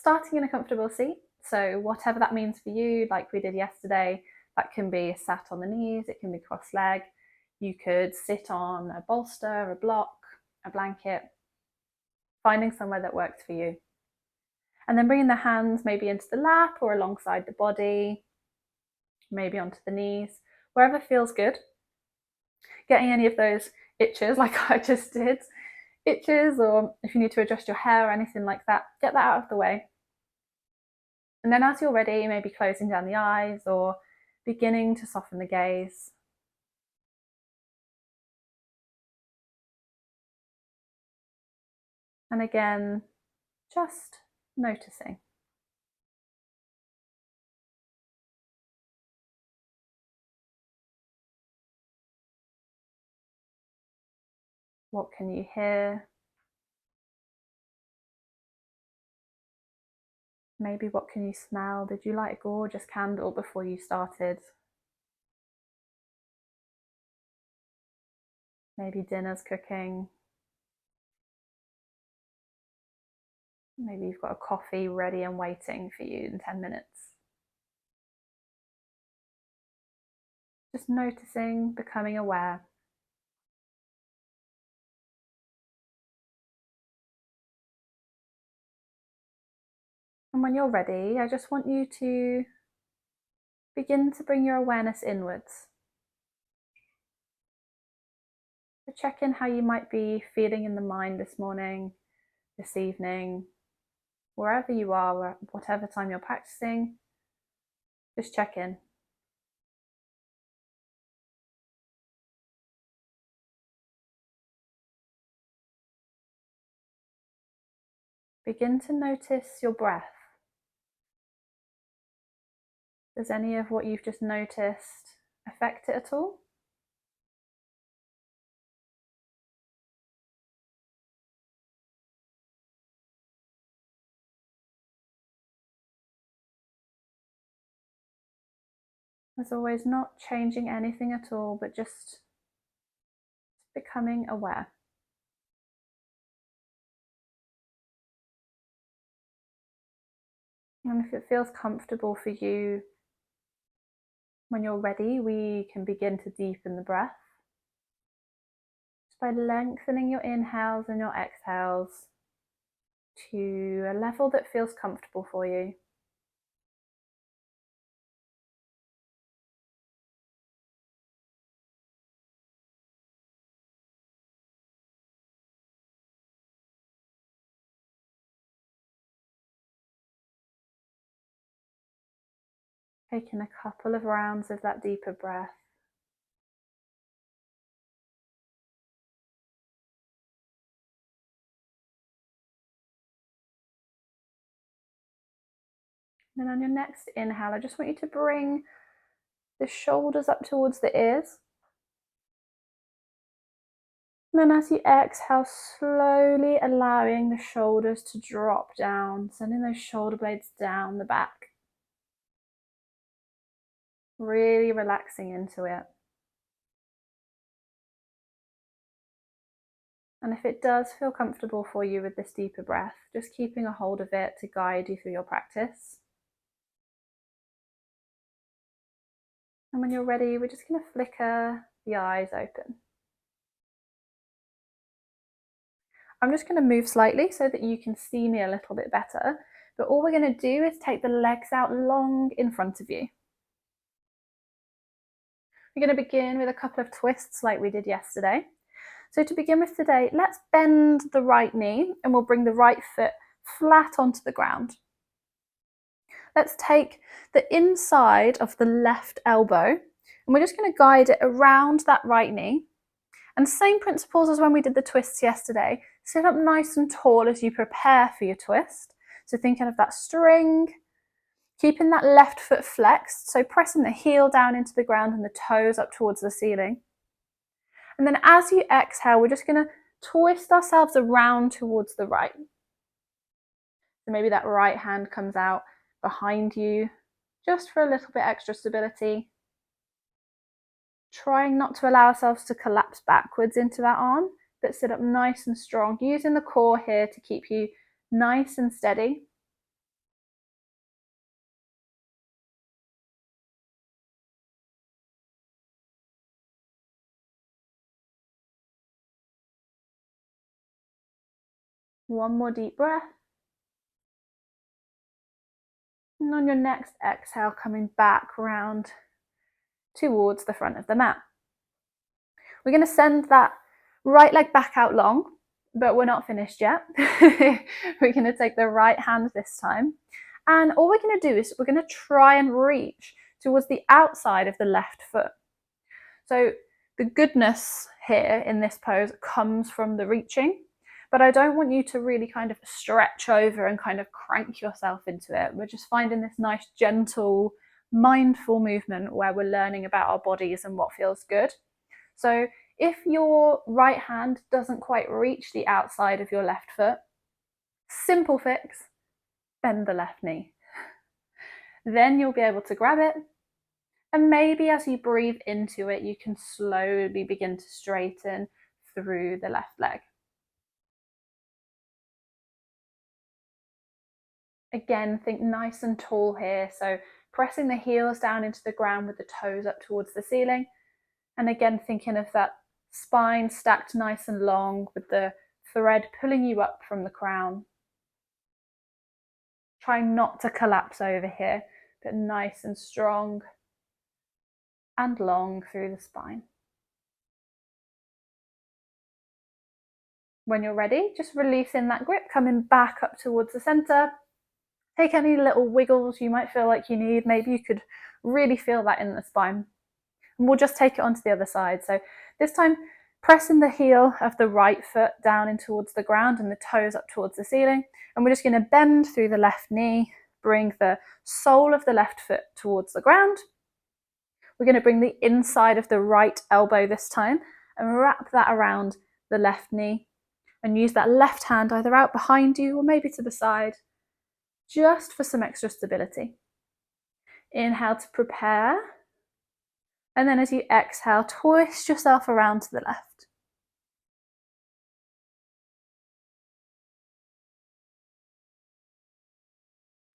starting in a comfortable seat. So whatever that means for you, like we did yesterday, that can be sat on the knees, it can be cross-leg. You could sit on a bolster, a block, a blanket, finding somewhere that works for you. And then bringing the hands maybe into the lap or alongside the body, maybe onto the knees, wherever feels good. Getting any of those itches like I just did, itches, or if you need to adjust your hair or anything like that, get that out of the way. And then as you're ready, maybe closing down the eyes or beginning to soften the gaze. And again, just noticing. What can you hear? Maybe what can you smell? Did you light a gorgeous candle before you started? Maybe dinner's cooking. Maybe you've got a coffee ready and waiting for you in 10 minutes. Just noticing, becoming aware. And when you're ready, I just want you to begin to bring your awareness inwards. So check in how you might be feeling in the mind this morning, this evening, wherever you are, whatever time you're practicing. Just check in. Begin to notice your breath. Does any of what you've just noticed affect it at all? As always, not changing anything at all, but just becoming aware. And if it feels comfortable for you, when you're ready, we can begin to deepen the breath just by lengthening your inhales and your exhales to a level that feels comfortable for you. Taking a couple of rounds of that deeper breath. Then on your next inhale, I just want you to bring the shoulders up towards the ears. And then as you exhale, slowly allowing the shoulders to drop down, sending those shoulder blades down the back. Really relaxing into it. And if it does feel comfortable for you with this deeper breath, just keeping a hold of it to guide you through your practice. And when you're ready, we're just going to flicker the eyes open. I'm just going to move slightly so that you can see me a little bit better. But all we're going to do is take the legs out long in front of you. We're going to begin with a couple of twists like we did yesterday. So to begin with today, let's bend the right knee and we'll bring the right foot flat onto the ground. Let's take the inside of the left elbow and we're just going to guide it around that right knee. And same principles as when we did the twists yesterday. Sit up nice and tall as you prepare for your twist. So thinking of that string, keeping that left foot flexed, so pressing the heel down into the ground and the toes up towards the ceiling. And then as you exhale, we're just going to twist ourselves around towards the right. So maybe that right hand comes out behind you, just for a little bit extra stability. Trying not to allow ourselves to collapse backwards into that arm, but sit up nice and strong, using the core here to keep you nice and steady. One more deep breath. And on your next exhale, coming back round towards the front of the mat. We're going to send that right leg back out long, but we're not finished yet. We're going to take the right hand this time. And all we're going to do is we're going to try and reach towards the outside of the left foot. So the goodness here in this pose comes from the reaching, but I don't want you to really kind of stretch over and kind of crank yourself into it. We're just finding this nice, gentle, mindful movement where we're learning about our bodies and what feels good. So if your right hand doesn't quite reach the outside of your left foot, simple fix, bend the left knee. Then you'll be able to grab it, and maybe as you breathe into it, you can slowly begin to straighten through the left leg. Again, think nice and tall here, so pressing the heels down into the ground with the toes up towards the ceiling. And again, thinking of that spine stacked nice and long with the thread pulling you up from the crown. Try not to collapse over here, but nice and strong and long through the spine. When you're ready, just releasing that grip, coming back up towards the center. Take any little wiggles you might feel like you need. Maybe you could really feel that in the spine. And we'll just take it onto the other side. So this time, pressing the heel of the right foot down in towards the ground and the toes up towards the ceiling. And we're just going to bend through the left knee, bring the sole of the left foot towards the ground. We're going to bring the inside of the right elbow this time and wrap that around the left knee and use that left hand either out behind you or maybe to the side, just for some extra stability. Inhale to prepare. And then as you exhale, twist yourself around to the left.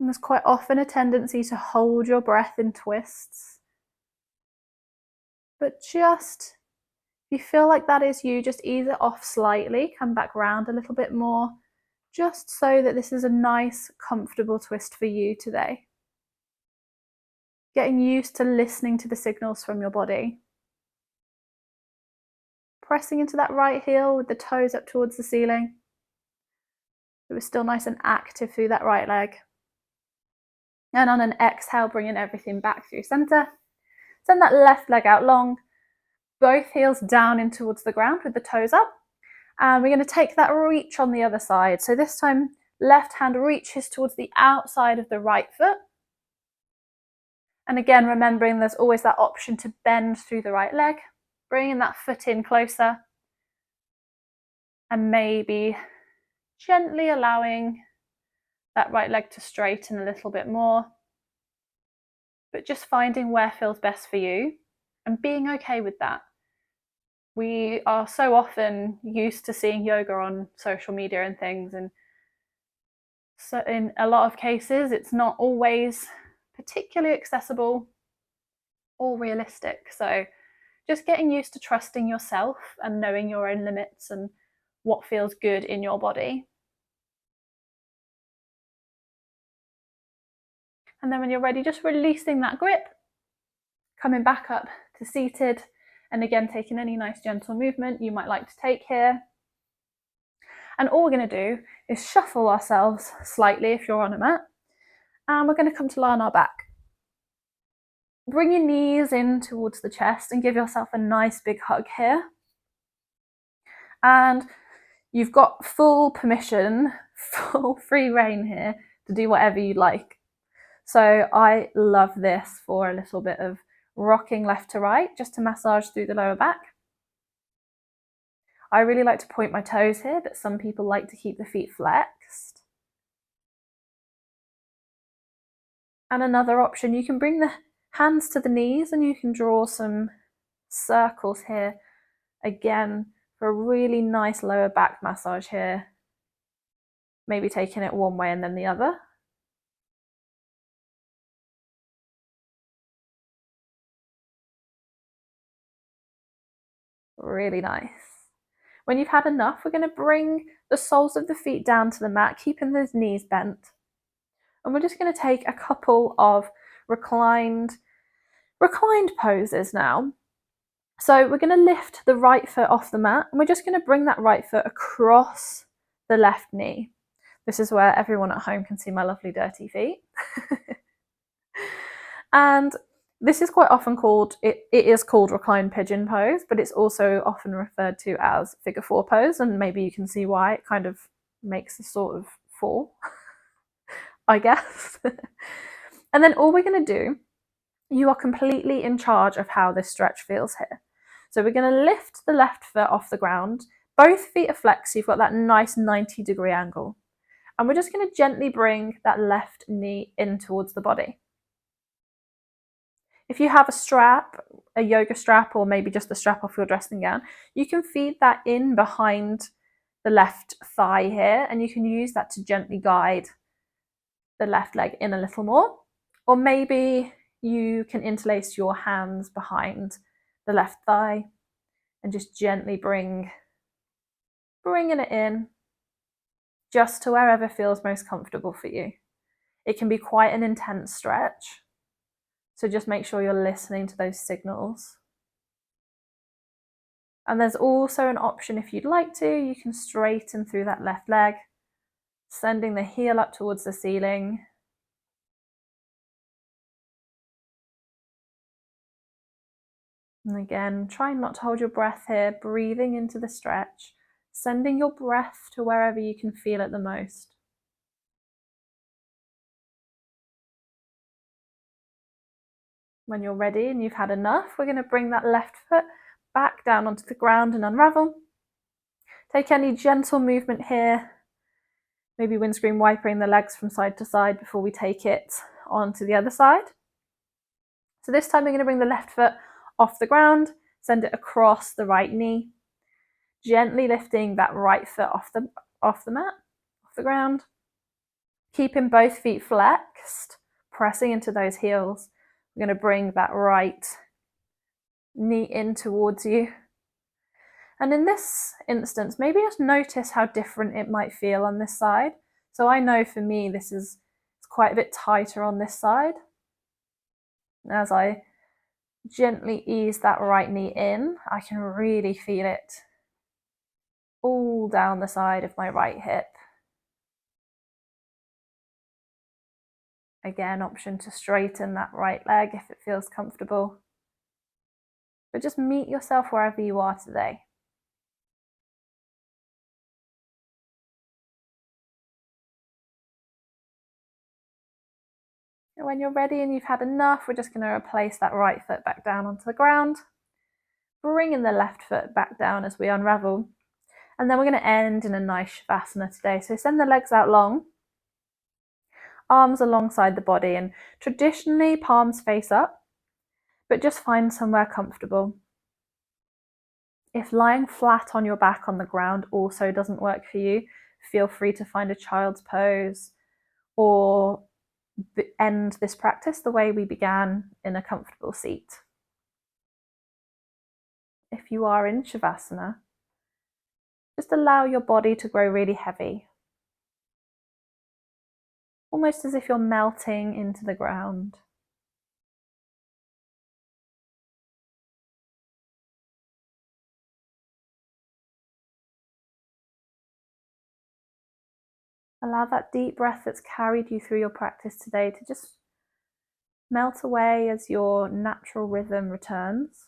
And there's quite often a tendency to hold your breath in twists. But just, if you feel like that is you, just ease it off slightly, come back round a little bit more, just so that this is a nice, comfortable twist for you today. Getting used to listening to the signals from your body. Pressing into that right heel with the toes up towards the ceiling. So we're still nice and active through that right leg. And on an exhale, bringing everything back through center. Send that left leg out long. Both heels down in towards the ground with the toes up. And we're going to take that reach on the other side. So this time, left hand reaches towards the outside of the right foot. And again, remembering there's always that option to bend through the right leg, bringing that foot in closer, and maybe gently allowing that right leg to straighten a little bit more, but just finding where feels best for you and being okay with that. We are so often used to seeing yoga on social media and things, and so in a lot of cases, it's not always particularly accessible or realistic. So just getting used to trusting yourself and knowing your own limits and what feels good in your body. And then when you're ready, just releasing that grip, coming back up to seated, and again, taking any nice gentle movement you might like to take here. And all we're going to do is shuffle ourselves slightly if you're on a mat. And we're going to come to lie on our back. Bring your knees in towards the chest and give yourself a nice big hug here. And you've got full permission, full free reign here to do whatever you like. So I love this for a little bit of rocking left to right, just to massage through the lower back. I really like to point my toes here, but some people like to keep the feet flexed. And another option, you can bring the hands to the knees and you can draw some circles here, again, for a really nice lower back massage here. Maybe taking it one way and then the other. Really nice. When you've had enough, we're going to bring the soles of the feet down to the mat, keeping those knees bent. And we're just going to take a couple of reclined poses now. So we're going to lift the right foot off the mat, and we're just going to bring that right foot across the left knee. This is where everyone at home can see my lovely dirty feet. And this is quite often called, it is called reclined pigeon pose, but it's also often referred to as figure 4 pose, and maybe you can see why it kind of makes a sort of 4, I guess. And then all we're going to do, you are completely in charge of how this stretch feels here. So we're going to lift the left foot off the ground. Both feet are flexed, so you've got that nice 90-degree angle. And we're just going to gently bring that left knee in towards the body. If you have a strap, a yoga strap, or maybe just the strap off your dressing gown, you can feed that in behind the left thigh here, and you can use that to gently guide the left leg in a little more. Or maybe you can interlace your hands behind the left thigh and just gently bringing it in just to wherever feels most comfortable for you. It can be quite an intense stretch, so just make sure you're listening to those signals. And there's also an option, if you'd like to, you can straighten through that left leg, sending the heel up towards the ceiling. And again, try not to hold your breath here, breathing into the stretch, sending your breath to wherever you can feel it the most. When you're ready and you've had enough, we're going to bring that left foot back down onto the ground and unravel. Take any gentle movement here, maybe windscreen wipering the legs from side to side before we take it onto the other side. So this time we're going to bring the left foot off the ground, send it across the right knee, gently lifting that right foot off the mat, off the ground, keeping both feet flexed, pressing into those heels. We're going to bring that right knee in towards you. And in this instance, maybe just notice how different it might feel on this side. So I know for me, it's quite a bit tighter on this side. As I gently ease that right knee in, I can really feel it all down the side of my right hip. Again, option to straighten that right leg if it feels comfortable. But just meet yourself wherever you are today. And when you're ready and you've had enough, we're just going to replace that right foot back down onto the ground, bringing the left foot back down as we unravel. And then we're going to end in a nice Shavasana today. So send the legs out long, arms alongside the body, and traditionally palms face up, but just find somewhere comfortable. If lying flat on your back on the ground also doesn't work for you, feel free to find a child's pose or end this practice the way we began, in a comfortable seat. If you are in Shavasana, just allow your body to grow really heavy, almost as if you're melting into the ground. Allow that deep breath that's carried you through your practice today to just melt away as your natural rhythm returns.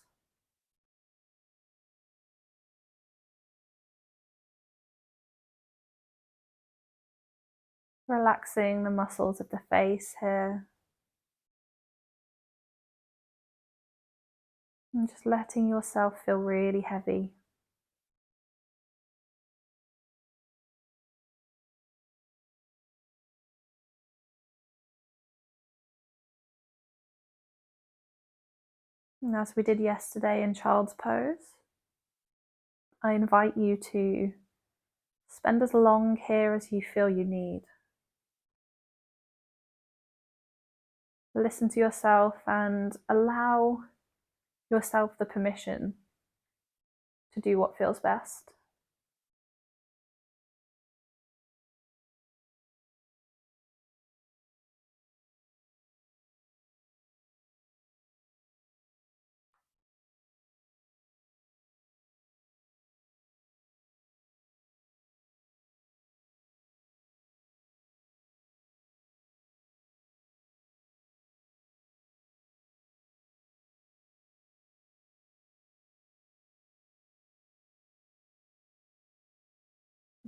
Relaxing the muscles of the face here. And just letting yourself feel really heavy. And as we did yesterday in child's pose, I invite you to spend as long here as you feel you need. Listen to yourself and allow yourself the permission to do what feels best.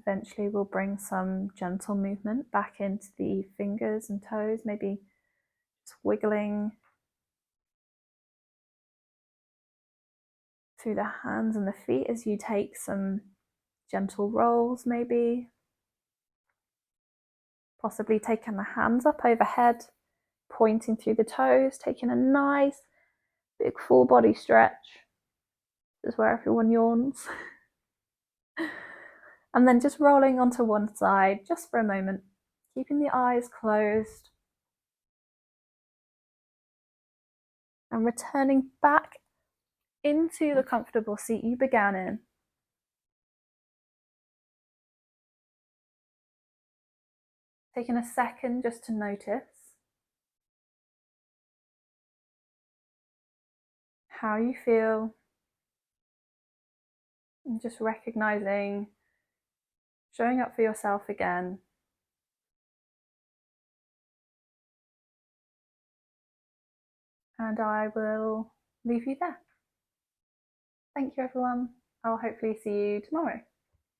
Eventually we'll bring some gentle movement back into the fingers and toes, maybe just wiggling through the hands and the feet as you take some gentle rolls, maybe. Possibly taking the hands up overhead, pointing through the toes, taking a nice big full body stretch. This is where everyone yawns. And then just rolling onto one side just for a moment, keeping the eyes closed. And returning back into the comfortable seat you began in. Taking a second just to notice how you feel, and just recognizing, showing up for yourself again. And I will leave you there. Thank you, everyone. I'll hopefully see you tomorrow.